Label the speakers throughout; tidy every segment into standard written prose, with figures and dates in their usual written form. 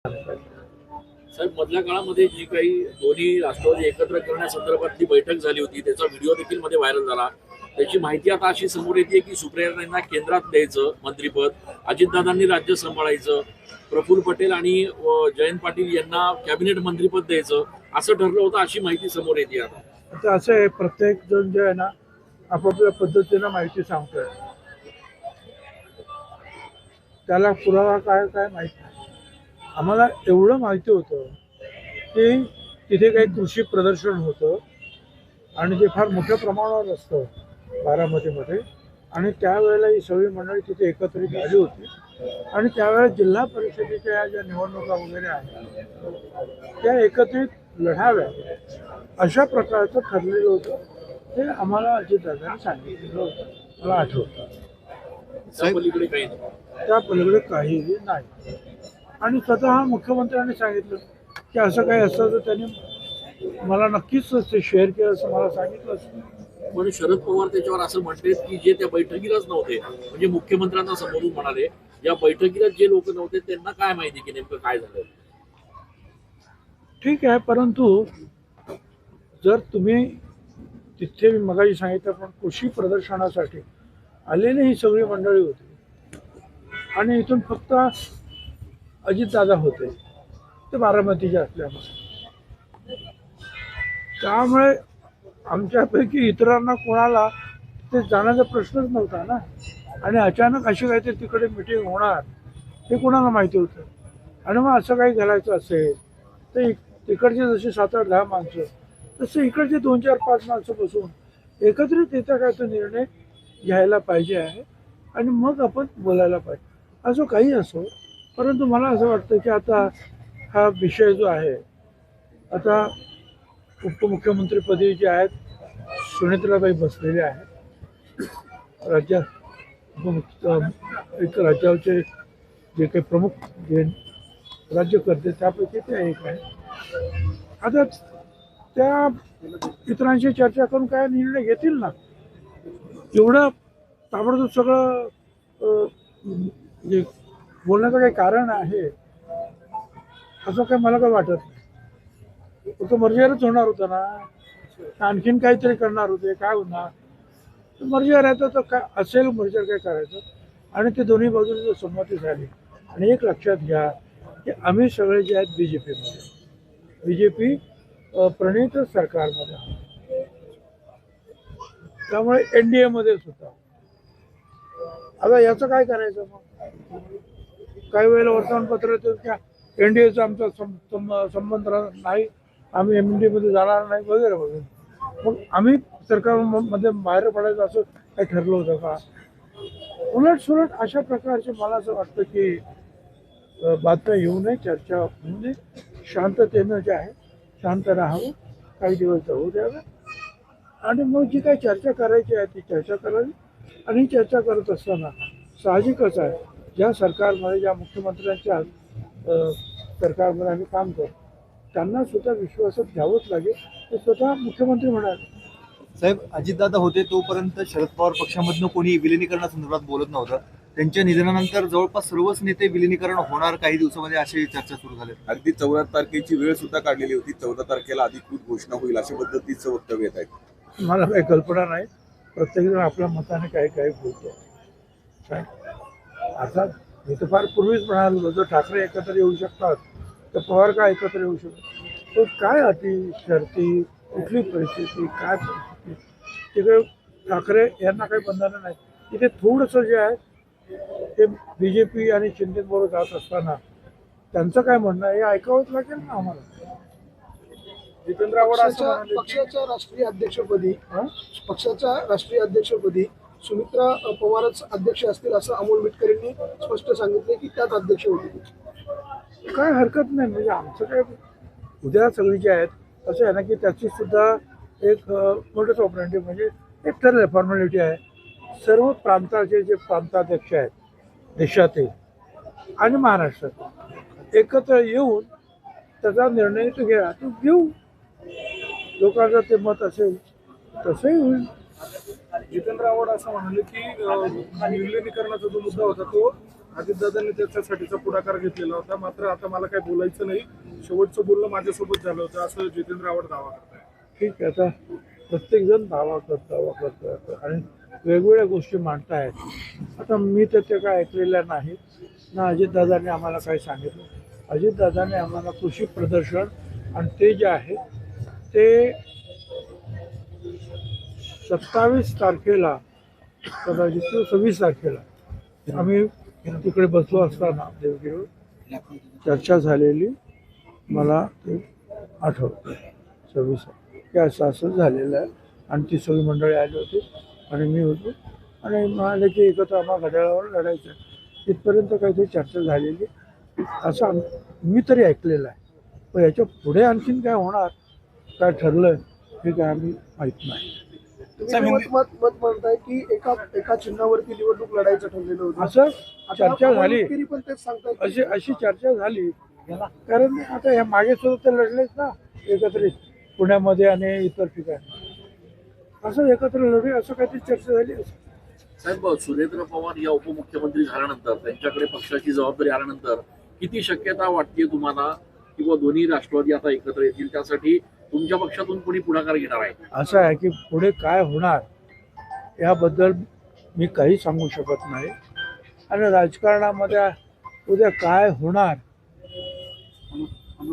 Speaker 1: साहेब, मधल्या काळामध्ये जी काही दोन्ही राष्ट्रवादी एकत्र करण्यासंदर्भातली बैठक झाली होती त्याचा व्हिडिओ देखील मध्ये व्हायरल झाला. त्याची माहिती आता अशी समोर येते की सुप्रियाताईंना केंद्रात द्यायचं मंत्रिपद, अजितदादांनी राज्य सांभाळायचं, प्रफुल्ल पटेल आणि जयंत पाटील यांना कॅबिनेट मंत्रिपद द्यायचं असं ठरलं होतं, अशी माहिती समोर येते.
Speaker 2: आता असं आहे, प्रत्येक जण जे आहे ना आपापल्या पद्धतीनं माहिती सांगतोय, त्याला पुरावा काय काय माहिती नाही. आम्हाला एवढं माहिती होतं की तिथे काही कृषी प्रदर्शन होतं आणि ते फार मोठ्या प्रमाणावर असतं बारामतीमध्ये, आणि त्यावेळेला ही सगळी मंडळी तिथे एकत्रित आली होती आणि त्यावेळेला जिल्हा परिषदेच्या ज्या निवडणुका वगैरे आहेत त्या एकत्रित लढाव्या अशा प्रकारचं ठरलेलं होतं. ते आम्हाला अजितदादांनी सांगितलेलं होतं, मला आठवतं. त्या पलीकडे काहीही नाही. आणि स्वतः मुख्यमंत्र्यांनी सांगितलं की असं काही असतं तर त्यांनी मला नक्कीच ते शेअर केलं असं मला सांगितलं असतं.
Speaker 1: पण शरद पवार त्याच्यावर असं म्हणतात की जे त्या बैठकीलाच नव्हते, म्हणजे मुख्यमंत्र्यांना समोरून म्हणाले या बैठकीला जे लोक नव्हते त्यांना काय माहिती की नेमकं काय झालं.
Speaker 2: ठीक आहे, परंतु जर तुम्ही तिथे मी मगाशी सांगितलं पण कृषी प्रदर्शनासाठी आलेली ही सगळी मंडळी होती आणि इथून फक्त अजितदादा होते ते बारामतीचे असल्यामुळे, त्यामुळे आमच्यापैकी इतरांना कोणाला ते जाण्याचा प्रश्नच नव्हता ना. आणि अचानक अशी काहीतरी तिकडे मिटिंग होणार हे कोणाला माहिती होतं. आणि मग असं काही घालायचं असेल तर तिकडचे जसे 7-8-10 माणसं तसे इकडचे 2-4-5 माणसं बसून एकत्रित येता काय तो निर्णय घ्यायला पाहिजे आहे आणि मग आपण बोलायला पाहिजे. असं काही असो, परंतु मला असं वाटतं की आता हा विषय जो आहे, आता उपमुख्यमंत्रीपदी जे आहेत सुनेत्राबाई बसलेले आहेत, एक राज्याचे जे काही प्रमुख जे राज्यकर्ते त्यापैकी ते एक आहे. आता त्या इतरांशी चर्चा करून काय निर्णय घेतील ना. एवढं ताबडतोब सगळं जे बोलण्याचं काही कारण आहे असं काय मला काय वाटत नाही. फक्त मर्जीवरच होणार होतं ना, आणखीन काहीतरी करणार होते, काय होणार. मर्जीवर येतं तर काय असेल, मर्जीवर काय करायचं. आणि ते दोन्ही बाजूने संमती झाली. आणि एक लक्षात घ्या की आम्ही सगळे जे आहेत बीजेपी प्रणित सरकारमध्ये आहोत, त्यामुळे NDA मध्ये सुद्धा. आता याचं काय करायचं मग. काही वेळेला वर्तमानपत्र येतं की NDAचा आमचा संबंध नाही, आम्ही MND मध्ये जाणार नाही वगैरे वगैरे. मग आम्ही सरकारमध्ये बाहेर पडायचं असं काही ठरलं होतं का. उलट सुलट अशा प्रकारचे मला असं वाटतं की बातम्या येऊ नये, चर्चा होऊ नये, शांततेनं जे आहे शांत राहावं, काही दिवस जाऊ द्यावं आणि मग जी काही चर्चा करायची आहे ती चर्चा करावी. आणि चर्चा करत असताना साहजिकच आहे, ज्या सरकारमध्ये ज्या मुख्यमंत्र्यांच्या सरकारमध्ये आम्ही काम करतो त्यांना सुद्धा विश्वासात घ्यावंच लागेल. ते स्वतः मुख्यमंत्री म्हणाले.
Speaker 3: साहेब, अजितदादा होते तोपर्यंत शरद पवार पक्षामधनं कोणी विलिनीकरणासंदर्भात बोलत नव्हतं. त्यांच्या निधनानंतर जवळपास सर्वच नेते विलिनीकरण होणार काही दिवसामध्ये अशी चर्चा सुरू झाली.
Speaker 4: अगदी 14 तारखेची वेळ सुद्धा काढलेली होती. 14 तारखेला अधिकृत घोषणा होईल अशा पद्धतीचं वक्तव्य येत आहे.
Speaker 2: मला काही कल्पना नाही. प्रत्येकजण आपल्या मताने काही काही बोलतो. आता मी तर फार पूर्वीच म्हणालो, जर ठाकरे एकत्र येऊ शकतात तर पवार का एकत्र येऊ शकतात. तो काय अटी शर्ती, कुठली परिस्थिती, काय परिस्थिती, तिकडे ठाकरे यांना काही बंधनं नाही. तिथे थोडंसं जे आहे ते BJP आणि शिंदेबरोबर जात असताना त्यांचं काय म्हणणं आहे हे ऐकावंच लागेल ना आम्हाला.
Speaker 5: जितेंद्र आव्हाड पक्षाच्या राष्ट्रीय अध्यक्षपदी सुमित्रा पवारच अध्यक्ष असतील असं अमोल मिटकर यांनी स्पष्ट सांगितले की त्याच अध्यक्ष होते.
Speaker 2: काय हरकत नाही. म्हणजे आमचं काय उद्या सगळी जे आहेत असं आहे ना की त्याची सुद्धा एक मोठंच ऑपरेटिव्ह म्हणजे एक ठरलं फॉर्मॅलिटी आहे. सर्व प्रांताचे जे प्रांताध्यक्ष आहेत देशातील आणि महाराष्ट्रातील एकत्र येऊन त्याचा निर्णय तो घ्या, तो घेऊ. लोकांचं ते मत असेल तसंही होईल.
Speaker 5: जितेंद्र आव्हाड असं म्हणाले की विलिनीकरणाचा जो मुद्दा होता तो
Speaker 6: अजितदादांनी त्याच्यासाठीचा पुढाकार घेतलेला होता. मात्र आता मला काही बोलायचं नाही, शेवटचं बोलणं माझ्यासोबत झालं होतं असं जितेंद्र आव्हाड दावा करताय.
Speaker 2: ठीक आहे, आता प्रत्येकजण दावा करतो आणि वेगवेगळ्या गोष्टी मांडतायत. आता मी तर ते काय ऐकलेल्या नाहीत ना अजितदादांनी आम्हाला काय सांगितलं. अजितदादांनी आम्हाला कृषी प्रदर्शन आणि ते जे आहे ते 27 तारखेला कदाचित 26 तारखेला आम्ही तिकडे बसलो असताना देवगिरीवर चर्चा झालेली मला ते आठवतं. 26 की असं झालेलं आहे आणि ती सगळी मंडळी आली होती आणि मी होतो आणि म्हणाले की एकत्र आम्हाला घड्याळावर लढायचं आहे. इथपर्यंत काहीतरी चर्चा झालेली असं मी तरी ऐकलेलं आहे. पण याच्या पुढे आणखीन काय होणार, काय ठरलं हे काय आम्ही माहीत नाही.
Speaker 5: तुम्ही मत म्हणताय की एका चिन्हावरती निवडणूक लढायचं ठरलेलं होतं,
Speaker 2: असं
Speaker 5: आता
Speaker 2: चर्चा झाली,
Speaker 5: शेतकरी पण तेच सांगतायत.
Speaker 2: अशी चर्चा झाली. कारण आता ह्या मागे सुद्धा तर लढलेच ना एकत्रित पुण्यामध्ये आणि इतर ठिकाणी. असं एकत्र लढे असं काहीतरी चर्चा झाली असेल.
Speaker 1: साहेब, सुरेंद्र पवार या उपमुख्यमंत्री झाल्यानंतर त्यांच्याकडे पक्षाची जबाबदारी आल्यानंतर किती शक्यता वाटते तुम्हाला किंवा दोन्ही राष्ट्रवादी आता एकत्र येतील, त्यासाठी तुमच्या पक्षातून कोणी पुढाकार घेणार आहे?
Speaker 2: असं आहे की पुढे काय होणार याबद्दल मी काही सांगू शकत नाही आणि राजकारणामध्ये उद्या काय होणार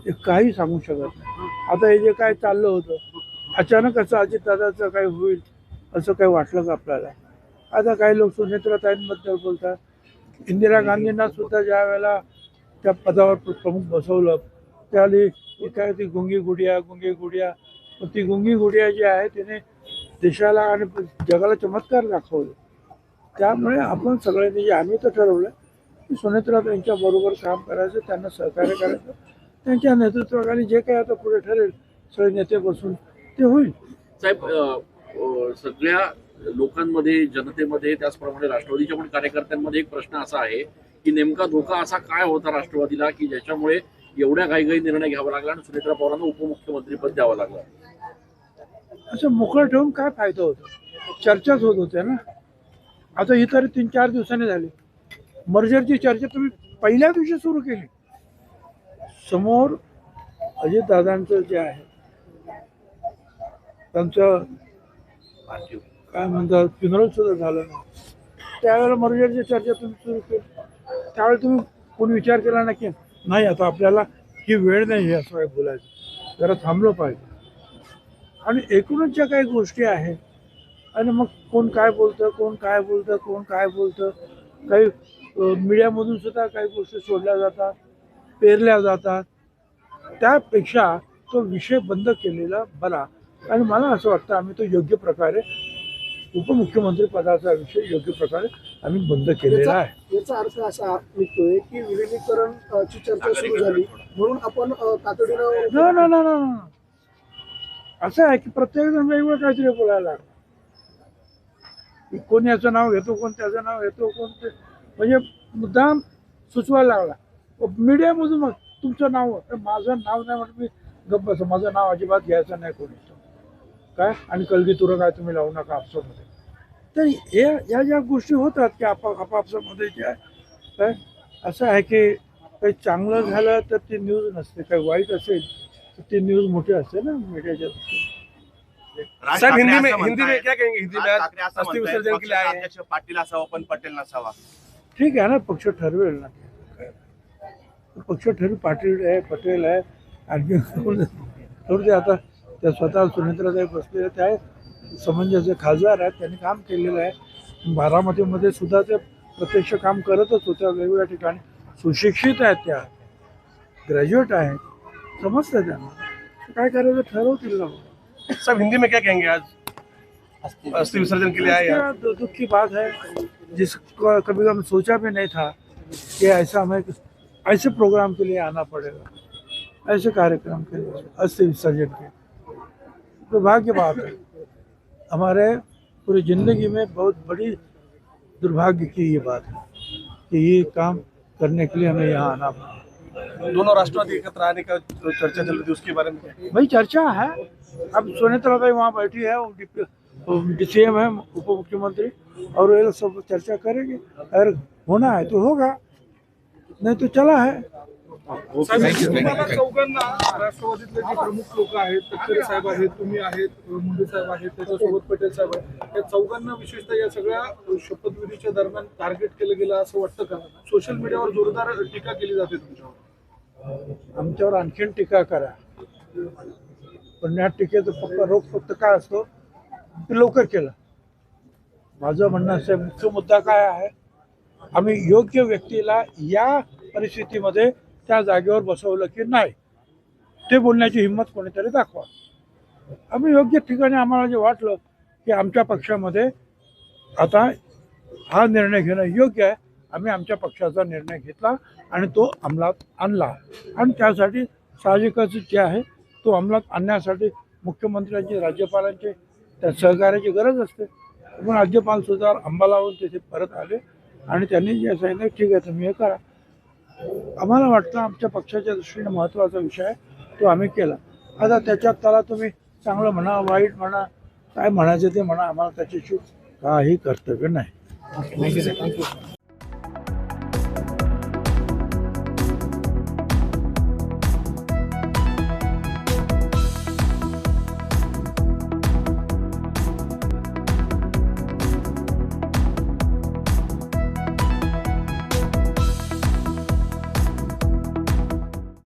Speaker 2: हे काही सांगू शकत नाही. आता हे जे काय चाललं होतं अचानक असं अजितदादाचं काही होईल असं काही वाटलं का आपल्याला? आता काही लोक सुनेत्राताईंबद्दल बोलतात. इंदिरा गांधींना सुद्धा ज्या वेळेला त्या पदावर प्रमुख बसवलं त्यावेळी काय ती गुंगी गुडिया पण ती गुंगी गुडिया जी आहे तिने देशाला आणि जगाला चमत्कार दाखवले. त्यामुळे आपण सगळ्यांनी जे आम्ही तर ठरवलं की सुनेत्राताईंच्या बरोबर काम करायचं, त्यांना सहकार्य करायचं. त्यांच्या नेतृत्वाखाली जे काही आता पुढे ठरेल सगळे नेते बसून ते होईल.
Speaker 1: साहेब, सगळ्या लोकांमध्ये, जनतेमध्ये, त्याचप्रमाणे राष्ट्रवादीच्या पण कार्यकर्त्यांमध्ये एक प्रश्न असा आहे की नेमका धोका असा काय होता राष्ट्रवादीला की ज्याच्यामुळे एवढ्या घाईघाई निर्णय घ्यावा लागला आणि सुनेत्रा पवारांना उपमुख्यमंत्रीपद द्यावं लागलं?
Speaker 2: असं मोकळं ठेवून काय फायदा होतो? चर्चाच होत होत्या ना. आता ही तरी 3-4 दिवसांनी झाली. मर्जरची चर्चा तुम्ही पहिल्या दिवशी सुरू केली. समोर अजितदादांचं जे आहे त्यांचं काय म्हणतात फ्युनरल सुद्धा झालं नाही. त्यावेळेला मर्जरची चर्चा तुम्ही सुरू केली. त्यावेळेला तुम्ही कोणी विचार केला ना की नाही आता आपल्याला ही वेळ नाही हे असं काही बोलायचं, जरा थांबलं पाहिजे. आणि एकूणच ज्या काही गोष्टी आहेत आणि मग कोण काय बोलतं काही मीडियामधून सुद्धा काही गोष्टी सोडल्या जातात, पेरल्या जातात. त्यापेक्षा तो विषय बंद केलेला बरा. आणि मला असं वाटतं आम्ही तो योग्य प्रकारे उपमुख्यमंत्री पदाचा विषय योग्य प्रकारे आम्ही बंद केलेला आहे.
Speaker 5: याचा अर्थ असा निघतोय की विलिनीकरण ची चर्चा सुरू झाली म्हणून आपण तातडीनं
Speaker 2: न असं आहे की प्रत्येक जण वेगवेगळं काहीतरी बोलायला लागलं. कोण याचं नाव घेतो, कोण त्याचं नाव घेतो, कोण ते म्हणजे मुद्दाम सुचवायला लागला मीडियामधून. मग तुमचं नाव, माझं नाव नाही म्हणून मी गप्प बस. माझं नाव अजिबात घ्यायचं नाही कोणी काय. आणि कलगीतुरं काय तुम्ही लावू नका आपसामध्ये. तर या ज्या गोष्टी होतात की आपापसामध्ये जे आहे काय असं आहे की काही चांगलं झालं तर ती न्यूज नसते, काही वाईट असेल तर ती न्यूज मोठी असते ना मीडियाच्या दृष्टीने.
Speaker 7: साहब, हिंदी में क्या कहेंगे? हिंदी में अस्थि विसर्जन के लिए आए हैं, पाटिल असावा पण पटेल नसावा.
Speaker 2: ठीक आहे ना, पक्ष ठरवेल ना. पक्ष ठरवेल. पाटील आहे, पटेल आहे, आणखी ते आता त्या स्वतः सुनेत्राताई बसलेल्या त्या समंजस खासदार आहेत, त्यांनी काम केलेलं आहे. बारामतीमध्ये सुद्धा ते प्रत्यक्ष काम करतच होत्या वेगवेगळ्या ठिकाणी. सुशिक्षित आहेत, त्या ग्रॅज्युएट आहेत, समजतं त्यांना काय करायचं ठरवतील ना.
Speaker 7: साहब, हिंदी में क्या कहेंगे? आज अस्थि विसर्जन के लिए आए हैं.
Speaker 2: दुख की बात है, जिसको कभी कभी सोचा भी नहीं था कि ऐसा हमें ऐसे प्रोग्राम के लिए आना पड़ेगा, ऐसे कार्यक्रम के लिए अस्थि विसर्जन के. दुर्भाग्य बात है, हमारे पूरी ज़िंदगी में बहुत बड़ी दुर्भाग्य की ये बात है कि ये काम करने के लिए हमें यहाँ आना पड़ा.
Speaker 7: दोनों राष्ट्रवादी एकत्र आने का जो चर्चा चल रही थी उसके बारे में
Speaker 2: भाई चर्चा है. अब सुनेत्राताई वहाँ बैठी है, वो DCM है, उप मुख्यमंत्री, और ये लोग सब चर्चा करेंगे. अगर होना है तो होगा. नहीं तो चला है.
Speaker 6: साहेब, तुम्हाला चौघांना राष्ट्रवादीतले जे प्रमुख लोक आहेत, तटकरे साहेब आहेत, तुम्ही आहेत, मुंडे साहेब आहेत, त्याच्यासोबत पटेल साहेब आहेत, या चौघांना विशेषतः या सगळ्या शपथविधीच्या दरम्यान टार्गेट केलं गेलं असं वाटतं का? सोशल मीडियावर जोरदार टीका केली जाते तुमच्यावर.
Speaker 2: आमच्यावर आणखीन टीका करा, पण या टीकेचं रोख फक्त काय असतो ते लवकर केलं. माझं म्हणणं असं आहे, मुख्य मुद्दा काय आहे, आम्ही योग्य व्यक्तीला या परिस्थितीमध्ये त्या जागेवर बसवलं की नाही ते बोलण्याची हिंमत कोणीतरी दाखवा. आम्ही योग्य ठिकाणी आम्हाला जे वाटलं की आमच्या पक्षामध्ये आता हा निर्णय घेणं योग्य आहे, आम्ही आमच्या पक्षाचा निर्णय घेतला आणि तो अंमलात आणला. आणि त्यासाठी साहजिकच जे आहे तो अंमलात आणण्यासाठी मुख्यमंत्र्यांची, राज्यपालांची त्या सहकार्याची गरज असते. पण राज्यपाल सुद्धा अंबालावून तिथे परत आले आणि त्यांनी जे सांगितलं ठीक आहे तुम्ही हे करा. आम्हाला वाटतं आमच्या पक्षाच्या दृष्टीने महत्त्वाचा विषय आहे तो आम्ही केला. आता त्याच्यात त्याला तुम्ही चांगलं म्हणा, वाईट म्हणा, काय म्हणायचं ते म्हणा, आम्हाला त्याच्याशी काही कर्तव्य नाही.
Speaker 5: थँक्यू.